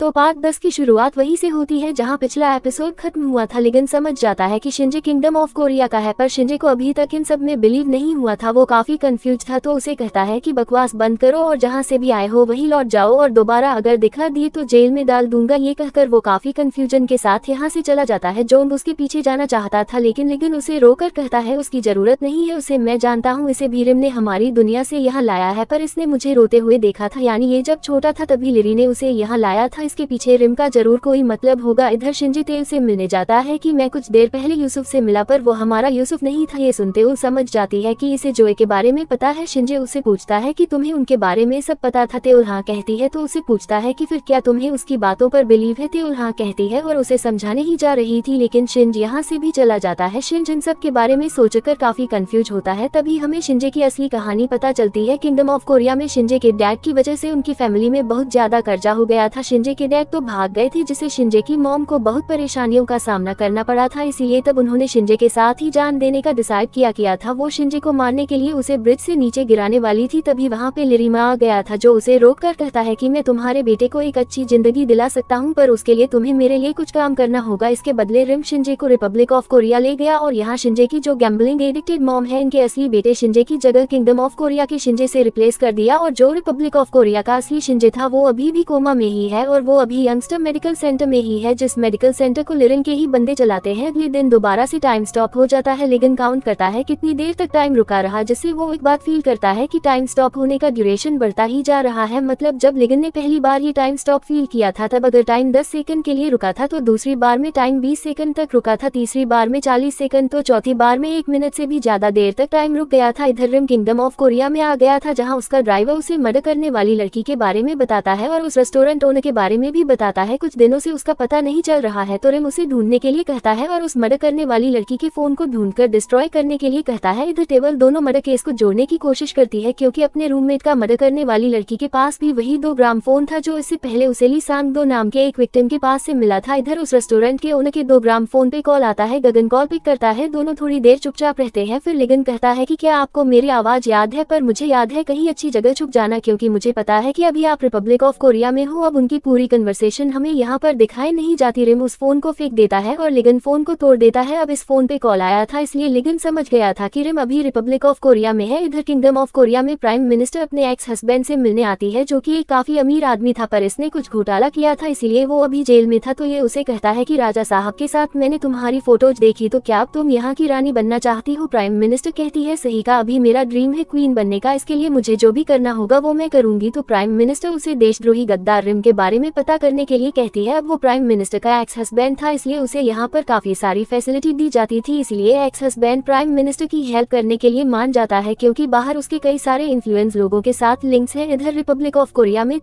तो पार्ट 10 की शुरुआत वहीं से होती है जहां पिछला एपिसोड खत्म हुआ था। लिगन समझ जाता है कि शिंजे किंगडम ऑफ कोरिया का है, पर शिंजे को अभी तक इन सब में बिलीव नहीं हुआ था। वो काफी कंफ्यूज था, तो उसे कहता है कि बकवास बंद करो और जहां से भी आए हो वहीं लौट जाओ, और दोबारा अगर दिखा दिए तो जेल में डाल दूंगा। ये कहकर वो काफी कंफ्यूजन के साथ यहाँ से चला जाता है। जोंग उसके पीछे जाना चाहता था, लेकिन लिगन उसे रोककर कहता है उसकी जरूरत नहीं है उसे, मैं जानता हूँ इसे भी रिम ने हमारी दुनिया से यहाँ लाया है, पर इसने मुझे रोते हुए देखा था, यानी ये जब छोटा था तभी लिरी ने उसे यहाँ लाया था। इसके पीछे रिम का जरूर कोई मतलब होगा। इधर शिंजे तेल से मिलने जाता है कि मैं कुछ देर पहले यूसुफ से मिला, पर वो हमारा यूसुफ नहीं था। ये सुनते वो समझ जाती है कि इसे जोए के बारे में पता है। शिंजे उससे पूछता है कि तुम्हें उनके बारे में सब पता था? तेउल हाँ कहती है, तो उसे पूछता है कि फिर क्या तुम्हें उसकी बातों पर बिलीव है? तेउल हाँ कहती है और उसे समझाने ही जा रही थी, लेकिन शिंज यहाँ से भी चला जाता है। शिंज इन सब के बारे में सोचकर काफी कंफ्यूज होता है। तभी हमें शिंजे की असली कहानी पता चलती है। किंगडम ऑफ कोरिया में शिंजे के डैड की वजह से उनकी फैमिली में बहुत ज्यादा कर्जा हो गया था। शिंजे के डैड तो भाग गए थे, जिससे शिंजे की मॉम को बहुत परेशानियों का सामना करना पड़ा था। इसीलिए तब उन्होंने शिंजे के साथ ही जान देने का डिसाइड किया था। वो शिंजे को मारने के लिए उसे ब्रिज से नीचे गिराने वाली थी। तभी वहाँ पे लिरिमा आ गया था, जो उसे रोक कर कहता है कि मैं तुम्हारे बेटे को एक अच्छी जिंदगी दिला सकता हूँ, पर उसके लिए तुम्हें मेरे लिए कुछ काम करना होगा। इसके बदले रिम शिंजे को रिपब्लिक ऑफ कोरिया ले गया, और यहाँ शिंजे की जो गैम्बलिंग एडिक्टेड मॉम है, इनके असली बेटे शिंजे की जगह किंगडम ऑफ कोरिया के शिंजे से रिप्लेस कर दिया। और जो रिपब्लिक ऑफ कोरिया का असली शिंजे था वो अभी भी कोमा में ही है, और वो अभी यंगस्टर मेडिकल सेंटर में ही है, जिस मेडिकल सेंटर को लिरिन के ही बंदे चलाते हैं। अगले दिन दोबारा से टाइम स्टॉप हो जाता है। लिगन काउंट करता है कितनी देर तक टाइम रुका रहा, जिससे वो एक बात फील करता है कि टाइम स्टॉप होने का ड्यूरेशन बढ़ता ही जा रहा है। मतलब जब लिगन ने पहली बार ये टाइम स्टॉप फील किया था, तब अगर टाइम 10 सेकंड के लिए रुका था, तो दूसरी बार में टाइम 20 सेकंड तक रुका था, तीसरी बार में 40 सेकंड, तो चौथी बार में 1 मिनट से भी ज्यादा देर तक टाइम रुक गया था। इधर रिम किंगडम ऑफ कोरिया में आ गया था, जहाँ उसका ड्राइवर उसे मर्डर करने वाली लड़की के बारे में बताता है और उस रेस्टोरेंट ओनर के बारे में भी बताता है। कुछ दिनों से उसका पता नहीं चल रहा है, तो रिम उसे ढूंढने के लिए कहता है और उस मर्डर करने वाली लड़की के फोन को ढूंढकर डिस्ट्रॉय करने के लिए कहता है। इधर टेबल दोनों मर्डर केस को जोड़ने की कोशिश करती है, क्योंकि अपने रूममेट का मर्डर करने वाली लड़की के पास भी वही 2 ग्राम फोन था, जो इससे पहले उसे ली सांग दो नाम के एक विक्टिम के पास से मिला था। इधर उस रेस्टोरेंट के ओनर के 2 ग्राम फोन पे कॉल आता है। गगन कॉल पिक करता है। दोनों थोड़ी देर चुपचाप रहते हैं। फिर लिगन कहता है कि क्या आपको मेरी आवाज याद है? पर मुझे याद है कहीं अच्छी जगह छुप जाना, क्योंकि मुझे पता है कि अभी आप रिपब्लिक ऑफ कोरिया में हो। अब उनकी पूरी कन्वर्सेशन हमें यहाँ पर दिखाई नहीं जाती। रिम उस फोन को फेंक देता है और लिगन फोन को तोड़ देता है। अब इस फोन पे कॉल आया था, इसलिए लिगन समझ गया था कि रिम अभी रिपब्लिक ऑफ कोरिया में है। इधर किंगडम ऑफ कोरिया में प्राइम मिनिस्टर अपने एक्स हस्बैंड से मिलने आती है, जो कि एक काफी अमीर आदमी था, पर इसने कुछ घोटाला किया था, इसलिए वो अभी जेल में था। तो ये उसे कहता है कि राजा साहब के साथ मैंने तुम्हारी फोटोज देखी, तो क्या अब तुम यहाँ की रानी बनना चाहती हो? प्राइम मिनिस्टर कहती है सही का, अभी मेरा ड्रीम है क्वीन बनने का, इसके लिए मुझे जो भी करना होगा वो मैं करूंगी। तो प्राइम मिनिस्टर उसे देशद्रोही गद्दार रिम के बारे में पता करने के लिए कहती है। अब वो प्राइम मिनिस्टर का एक्स हस्बैंड था, इसलिए उसे यहाँ पर काफी सारी फैसिलिटी दी जाती थी, इसलिए एक्स हस्बैंड प्राइम मिनिस्टर की हेल्प करने के लिए मान जाता है, क्योंकि बाहर उसके कई सारे इन्फ्लुएंस लोगों के साथ लिंक्स हैं। इधर रिपब्लिक ऑफ कोरिया में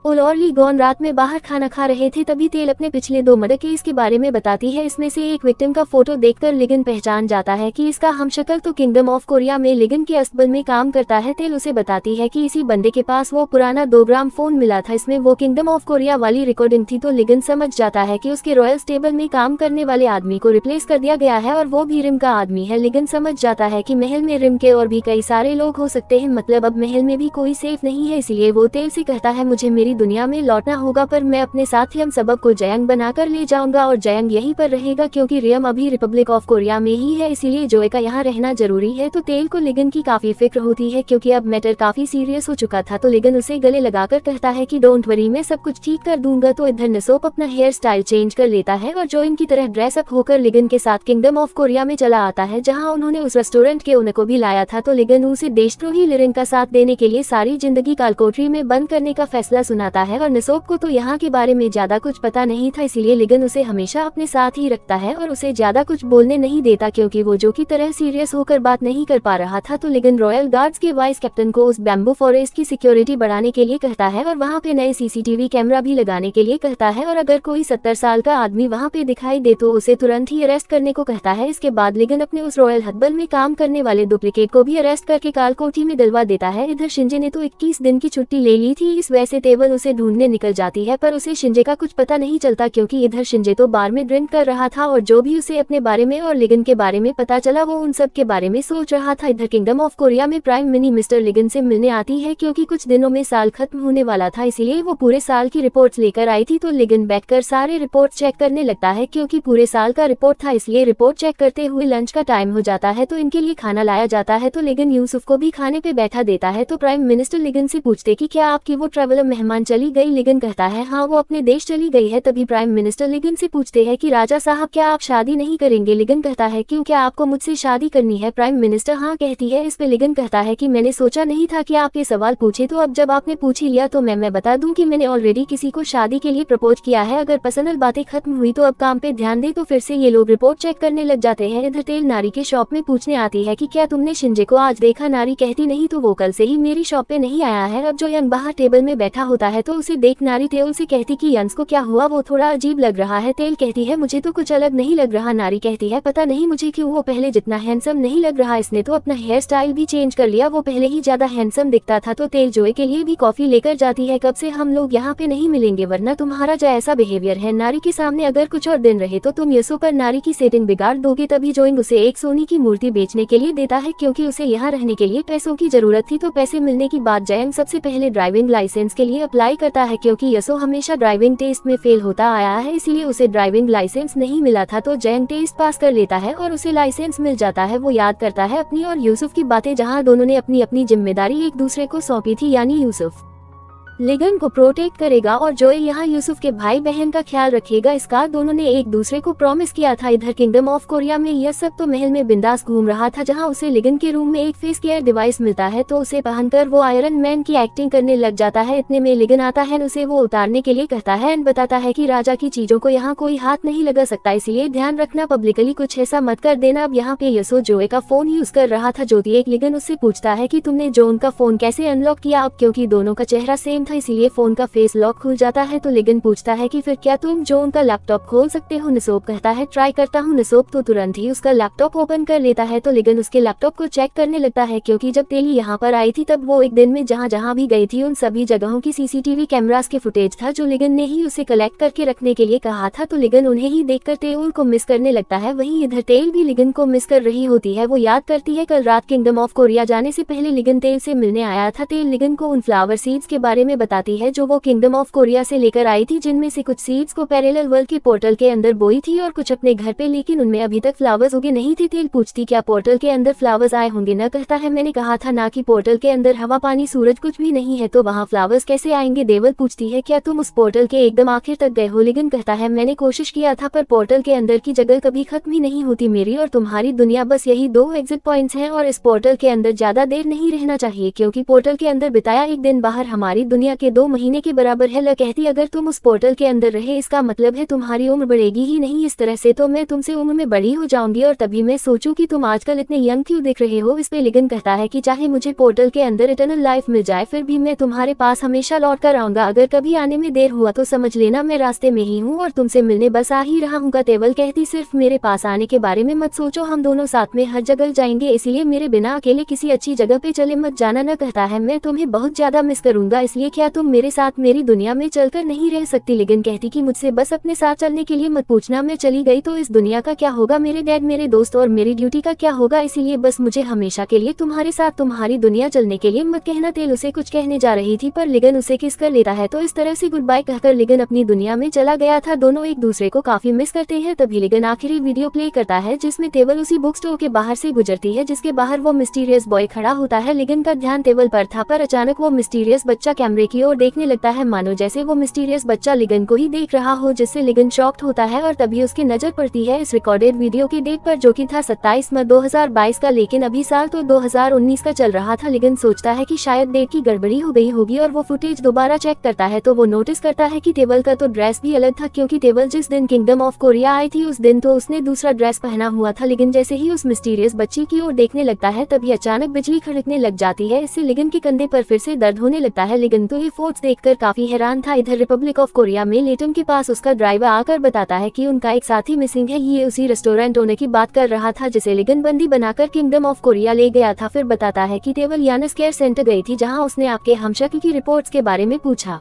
ओल और ली गॉन रात में बाहर खाना खा रहे थे, तभी तेल अपने पिछले 2 मर्डर केस के बारे में बताती है। इसमें से एक विक्टिम का फोटो देखकर लिगन पहचान जाता है कि इसका हमशक्ल तो किंगडम ऑफ कोरिया में लिगन के अस्पताल में काम करता है। तेल उसे बताती है कि इसी बंदे के पास वो पुराना 2 ग्राम फोन मिला था, इसमें वो किंगडम ऑफ कोरिया वाली रिकॉर्डिंग थी। तो लिगन समझ जाता है कि उसके रॉयल स्टेबल में काम करने वाले आदमी को रिप्लेस कर दिया गया है, और वो भी रिम का आदमी है। लिगन समझ जाता है कि महल में रिम के और भी कई सारे लोग हो सकते हैं, मतलब अब महल में भी कोई सेफ नहीं है। इसलिए वो तेल से कहता है मुझे मेरी दुनिया में लौटना होगा, पर मैं अपने साथ ही हम सबब को जयंग बनाकर ले जाऊंगा, और जयंग यहीं पर रहेगा, क्योंकि रियम अभी रिपब्लिक ऑफ कोरिया में ही है, इसीलिए जोए का यहाँ रहना जरूरी है। तो तेल को लिगन की काफी फिक्र होती है, क्योंकि अब मैटर काफी सीरियस हो चुका था। तो लिगन उसे गले लगाकर कहता है कि डोंट वरी, मैं सब कुछ ठीक कर दूंगा। तो इधर नसोप अपना हेयर स्टाइल चेंज कर लेता है और जो इनकी तरह ड्रेस अप होकर लिगन के साथ किंगडम ऑफ कोरिया में चला आता है, जहाँ उन्होंने उस रेस्टोरेंट के ओनर को भी लाया था। तो लिगन उसे देशद्रोही लिरिन का साथ देने के लिए सारी जिंदगी कालकोठरी में बंद करने का फैसला सुनाता है, और नसोप को तो यहाँ के बारे में ज्यादा कुछ पता नहीं था, इसीलिए लिगन उसे हमेशा अपने साथ ही रखता है और उसे ज्यादा कुछ बोलने नहीं देता, क्योंकि वो जो की तरह सीरियस होकर बात नहीं कर पा रहा था। तो लिगन रॉयल गार्ड्स के वाइस कैप्टन को उस बैम्बू फॉरेस्ट की सिक्योरिटी बढ़ाने के लिए कहता है, और वहाँ पे नए सीसीटीवी कैमरा भी लगाने के लिए कहता है, और अगर कोई 70 साल का आदमी वहाँ पे दिखाई दे तो उसे तुरंत ही अरेस्ट करने को कहता है। इसके बाद लिगन अपने उस रॉयल हस्बल में काम करने वाले डुप्लीकेट को भी अरेस्ट करके कालकोठी में डलवा देता है। इधर शिंजे ने तो 21 दिन की छुट्टी ले ली थी, इस वजह से टेबल तेवल उसे ढूंढने निकल जाती है, पर उसे शिंजे का कुछ पता नहीं चलता क्योंकि इधर शिंजे तो बार में ड्रिंक कर रहा था और जो भी उसे अपने बारे में और लिगन के बारे में पता चला वो उन सब के बारे में सोच रहा था। इधर किंगडम ऑफ कोरिया में प्राइम मिनी मिस्टर लिगन से मिलने आती है क्योंकि कुछ दिनों में साल खत्म होने वाला था, इसीलिए वो पूरे साल की रिपोर्ट्स लेकर आई थी। तो लिगन बैठकर सारे रिपोर्ट चेक करने लगता है क्योंकि पूरे साल का रिपोर्ट था, इसलिए रिपोर्ट चेक करते हुए लंच का टाइम हो जाता है तो इनके लिए खाना लाया जाता है। तो लिगन यूसुफ को भी खाने पे बैठा देता है। तो प्राइम मिनिस्टर लिगन से पूछते कि क्या आपकी वो ट्रैवलर मेहमान चली गई? लिगन कहता है हाँ, वो अपने देश चली गई है। तभी प्राइम मिनिस्टर लिगन से पूछते हैं कि राजा साहब क्या आप शादी नहीं करेंगे? लिगन कहता है क्यों, क्या आपको मुझसे शादी करनी है? प्राइम मिनिस्टर हाँ कहती है। इस पे लिगन कहता है कि मैंने सोचा नहीं था कि आप ये सवाल पूछे, तो अब जब आपने पूछ ही लिया तो मैं बता दूं कि मैंने ऑलरेडी किसी को शादी के लिए प्रपोज किया है। अगर पर्सनल बातें खत्म हुई तो अब काम पे ध्यान दे। तो फिर से ये लोग रिपोर्ट चेक करने लग जाते हैं। इधर तेल नारी के शॉप में पूछने आती है कि क्या तुमने शिंजे को आज देखा? नारी कहती नहीं, तो वो कल से ही मेरी शॉप पे नहीं आया है। अब जो यंग बाहर टेबल में बैठा होता है तो उसे देख नारी तेल से कहती कि यंस को क्या हुआ, वो थोड़ा अजीब लग रहा है। तेल कहती है मुझे तो कुछ अलग नहीं लग रहा। नारी कहती है पता नहीं मुझे क्यों वो पहले जितना हैंडसम नहीं लग रहा, इसने तो अपना हेयर स्टाइल भी चेंज कर लिया, वो पहले ही ज्यादा हैंडसम दिखता था। तो तेल जोए के लिए भी कॉफी लेकर जाती है। कब से हम लोग यहाँ पे नहीं मिलेंगे, वरना तुम्हारा जो ऐसा बिहेवियर है नारी के सामने अगर कुछ और दिन रहे तो तुम यसो पर नारी की सेटिंग बिगाड़ दोगे। तभी जोइंग उसे एक सोने की मूर्ति बेचने के लिए देता है क्योंकि उसे यहाँ रहने के लिए पैसों की जरूरत थी। तो पैसे मिलने की बाद जयंग सबसे पहले ड्राइविंग लाइसेंस के लिए अप्लाई करता है क्योंकि यसो हमेशा ड्राइविंग टेस्ट में फेल होता आया है, इसीलिए उसे ड्राइविंग लाइसेंस नहीं मिला था। तो जयंग टेस्ट पास कर लेता है और उसे लाइसेंस मिल जाता है। वो याद करता है अपनी और यूसुफ की बातें, जहाँ दोनों ने अपनी अपनी जिम्मेदारी एक दूसरे को सौंपी थी, यानी यूसुफ लिगन को प्रोटेक्ट करेगा और जोए यहाँ यूसुफ के भाई बहन का ख्याल रखेगा। इसका दोनों ने एक दूसरे को प्रॉमिस किया था। इधर किंगडम ऑफ कोरिया में यह सब तो महल में बिंदास घूम रहा था, जहाँ उसे लिगन के रूम में एक फेस केयर डिवाइस मिलता है तो उसे पहनकर वो आयरन मैन की एक्टिंग करने लग जाता है। इतने में लिगन आता है, उसे वो उतारने के लिए कहता है एंड बताता है कि राजा की चीजों को यहाँ कोई हाथ नहीं लगा सकता, इसलिए ध्यान रखना, पब्लिकली कुछ ऐसा मत कर देना। अब यहाँ पे यसो जोए का फोन यूज कर रहा था। ज्योति एक लिगन उससे पूछता है कि तुमने जोन का फोन कैसे अनलॉक किया? अब क्योंकि दोनों का चेहरा सेम था इसीलिए फोन का फेस लॉक खुल जाता है। तो लिगन पूछता है कि फिर क्या तुम जोन का लैपटॉप खोल सकते हो? निसोब कहता है ट्राई करता हूँ। निसोब तो तुरंत ही उसका लैपटॉप ओपन कर लेता है। तो लिगन उसके लैपटॉप को चेक करने लगता है क्योंकि जब तेली यहाँ पर आई थी तब वो एक दिन में जहाँ भी गई थी उन सभी जगहों की सीसीटीवी कैमरास के फुटेज था जो लिगन ने ही उसे कलेक्ट करके रखने के लिए कहा था। तो लिगन उन्हें ही देखकर तेल को मिस करने लगता है। वहीं इधर तेल भी लिगन को मिस कर रही होती है। वो याद करती है कल रात किंगडम ऑफ कोरिया जाने से पहले लिगन तेल से मिलने आया था। तेल लिगन को उन फ्लावर सीड्स के बारे में बताती है जो वो किंगडम ऑफ कोरिया से लेकर आई थी, जिनमें से कुछ सीड्स को पैरेलल वर्ल्ड के पोर्टल के अंदर बोई थी और कुछ अपने घर पे, लेकिन उनमें अभी तक फ्लावर्स उगे नहीं थे। तेल पूछती क्या पोर्टल के अंदर फ्लावर्स आए होंगे? न कहता है मैंने कहा था ना कि पोर्टल के अंदर हवा पानी सूरज कुछ भी नहीं है, तो वहाँ फ्लावर्स कैसे आएंगे? देवल पूछती है क्या तुम उस पोर्टल के एकदम आखिर तक गए हो? लिगन कहता है मैंने कोशिश किया था पर पोर्टल के अंदर की जगह कभी खत्म ही नहीं होती। मेरी और तुम्हारी दुनिया बस यही 2 एग्जिट पॉइंट्स हैं और इस पोर्टल के अंदर ज्यादा देर नहीं रहना चाहिए क्योंकि पोर्टल के अंदर बिताया एक दिन बाहर हमारी दुनिया के 2 महीने के बराबर है। ल कहती अगर तुम उस पोर्टल के अंदर रहे इसका मतलब है तुम्हारी उम्र बढ़ेगी ही नहीं, इस तरह से तो मैं तुमसे उम्र में बड़ी हो जाऊंगी और तभी मैं सोचूं कि तुम आजकल इतने यंग क्यों दिख रहे हो। इस पे लिगन कहता है कि चाहे मुझे पोर्टल के अंदर इटर्नल लाइफ मिल जाए फिर भी मैं तुम्हारे पास हमेशा लौट कर आऊंगा। अगर कभी आने में देर हुआ तो समझ लेना मैं रास्ते में ही हूँ और तुमसे मिलने बस आ ही रहा हूँ। तेवल कहती सिर्फ मेरे पास आने के बारे में मत सोचो, हम दोनों साथ में हर जगह जाएंगे, इसीलिए मेरे बिना अकेले किसी अच्छी जगह पे चले मत जाना। न कहता है मैं तुम्हें बहुत ज्यादा मिस करूंगा, इसलिए क्या तुम मेरे साथ मेरी दुनिया में चलकर नहीं रह सकती? लिगन कहती कि मुझसे बस अपने साथ चलने के लिए मत पूछना, मैं चली गई तो इस दुनिया का क्या होगा, मेरे डैड मेरे दोस्त और मेरी ड्यूटी का क्या होगा, इसीलिए बस मुझे हमेशा के लिए तुम्हारे साथ तुम्हारी दुनिया चलने के लिए मत कहना। तेल उसे कुछ कहने जा रही थी पर लिगन उसे किस कर लेता है, तो इस तरह से गुड बाय कहकर लिगन अपनी दुनिया में चला गया था। दोनों एक दूसरे को काफी मिस करते हैं। तभी लिगन आखिरी वीडियो प्ले करता है जिसमें तेवल उसी बुक स्टोर के बाहर से गुजरती है जिसके बाहर वो मिस्टीरियस बॉय खड़ा होता है। लिगन का ध्यान तेवल पर था पर अचानक वो मिस्टीरियस बच्चा कैमरे की ओर देखने लगता है, मानो जैसे वो मिस्टीरियस बच्चा लिगन को ही देख रहा हो, जिससे लिगन शॉक्ड होता है और तभी उसकी नजर पड़ती है इस रिकॉर्डेड वीडियो की डेट पर जो कि था 27 मई 2022 का, लेकिन अभी साल तो 2019 का चल रहा था। लिगन सोचता है कि शायद डेट की गड़बड़ी हो गई होगी और वो फुटेज दोबारा चेक करता है तो वो नोटिस करता है कि तेवल का तो ड्रेस भी अलग था क्योंकि तेवल जिस दिन किंगडम ऑफ कोरिया आई थी उस दिन तो उसने दूसरा ड्रेस पहना हुआ था। लिगन जैसे ही उस मिस्टीरियस बच्ची की ओर देखने लगता है तभी अचानक बिजली खड़कने लग जाती है, इससे लिगन के कंधे पर फिर से दर्द होने लगता है। लिगन तो ये फोर्स देखकर काफी हैरान था। इधर रिपब्लिक ऑफ कोरिया में लेटन के पास उसका ड्राइवर आकर बताता है कि उनका एक साथी मिसिंग है। ये उसी रेस्टोरेंट ओनर की बात कर रहा था जिसे लिगन बंदी बनाकर किंगडम ऑफ कोरिया ले गया था। फिर बताता है कि तेवल यानस केयर सेंटर गई थी जहां उसने आपके हमशक्ल की रिपोर्ट्स के बारे में पूछा।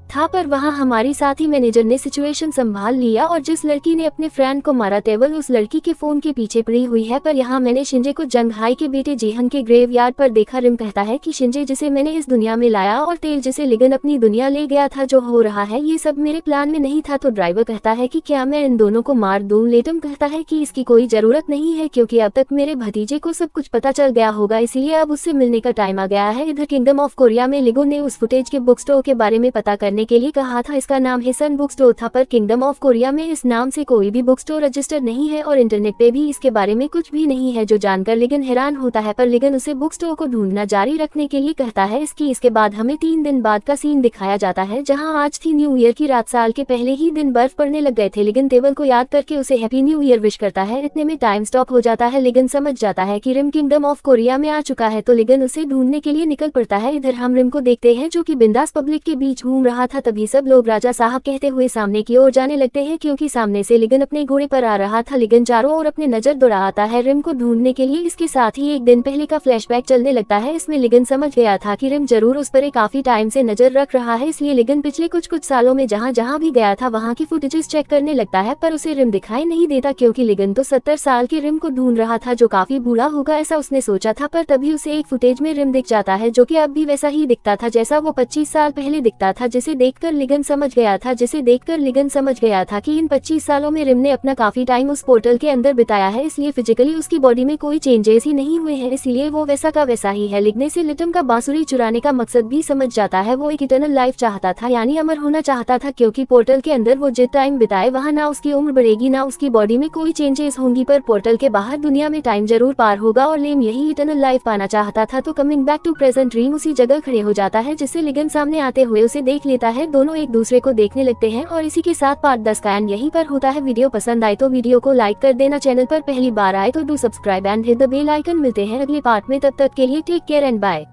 था, पर वहाँ हमारी साथी मैनेजर ने सिचुएशन संभाल लिया और जिस लड़की ने अपने फ्रेंड को मारा केवल उस लड़की के फोन के पीछे पड़ी हुई है। पर यहाँ मैंने शिंजे को जंगहाई के बेटे जीहन के ग्रेवयार्ड पर देखा। रिम कहता है कि शिंजे जिसे मैंने इस दुनिया में लाया और तेल जिसे लिगन अपनी दुनिया ले गया था, जो हो रहा है ये सब मेरे प्लान में नहीं था। तो ड्राइवर कहता है कि क्या मैं इन दोनों को मार दूं। लेटम कहता है कि इसकी कोई जरूरत नहीं है क्योंकि अब तक मेरे भतीजे को सब कुछ पता चल गया होगा, इसलिए अब उससे मिलने का टाइम आ गया है। इधर किंगडम ऑफ कोरिया में लिगो ने उस फुटेज के बुक स्टोर के बारे में पता करने के लिए कहा था। इसका नाम हिसन बुक स्टोर था, पर किंगडम ऑफ कोरिया में इस नाम से कोई भी बुक स्टोर रजिस्टर नहीं है और इंटरनेट पे भी इसके बारे में कुछ भी नहीं है, जो जानकर लिगन हैरान होता है। पर लिगन उसे बुक स्टोर को ढूंढना जारी रखने के लिए कहता है। इसके बाद हमें 3 दिन बाद का सीन दिखाया जाता है, जहां आज थी न्यू ईयर की रात। साल के पहले ही दिन बर्फ पड़ने लग गए थे। लिगन टेबल को याद करके उसे हैप्पी न्यू ईयर विश करता है। इतने में टाइम स्टॉप हो जाता है। लिगन समझ जाता है कि रिम किंगडम ऑफ कोरिया में आ चुका है, तो लिगन उसे ढूंढने के लिए निकल पड़ता है। इधर हम रिम को देखते हैं जो कि बिंदास पब्लिक के बीच घूम रहा था। तभी सब लोग राजा साहब कहते हुए सामने की ओर जाने लगते हैं, क्योंकि सामने से लिगन अपने घोड़े पर आ रहा था। लिगन चारों ओर अपने नजर दौड़ाता है रिम को ढूंढने के लिए। इसके साथ ही एक दिन पहले का फ्लैशबैक चलने लगता है। इसमें लिगन समझ गया था कि रिम जरूर उस पर काफी टाइम से नजर रख रहा है, इसलिए लिगन पिछले कुछ सालों में जहां भी गया था वहां की फुटेजेस चेक करने लगता है। पर उसे रिम दिखाई नहीं देता, क्योंकि लिगन तो 70 साल के रिम को ढूंढ रहा था, जो काफी बूढ़ा होगा ऐसा उसने सोचा था। पर तभी उसे एक फुटेज में रिम दिख जाता है, जो कि अब भी वैसा ही दिखता था जैसा वो 25 साल पहले दिखता था, जिसे देखकर लिगन समझ गया था कि इन 25 सालों में रिम ने अपना काफी टाइम उस पोर्टल के अंदर बिताया है, इसलिए फिजिकली उसकी बॉडी में कोई चेंजेस ही नहीं हुए हैं, इसलिए वो वैसा का वैसा ही है। लिगने से लिटम का बांसुरी चुराने का मकसद भी समझ जाता है। वो एक इटर्नल लाइफ चाहता था, यानी अमर होना चाहता था, क्योंकि पोर्टल के अंदर वो जितना टाइम बिताए वहाँ ना उसकी उम्र बढ़ेगी ना उसकी बॉडी में कोई चेंजेस होंगी, पर पोर्टल के बाहर दुनिया में टाइम जरूर पार होगा। और लेम यही इटर्नल लाइफ पाना चाहता था। तो coming back to present, dream उसी जगह खड़े हो जाता है जिससे लिगन सामने आते हुए उसे देख लेता है। दोनों एक दूसरे को देखने लगते हैं और इसी के साथ पार्ट 10 का एंड यहीं पर होता है। वीडियो पसंद आए तो वीडियो को लाइक कर देना, चैनल पर पहली बार आए तो do subscribe and hit the bell icon. मिलते हैं अगले पार्ट में, तब तक के लिए टेक केयर एंड बाय।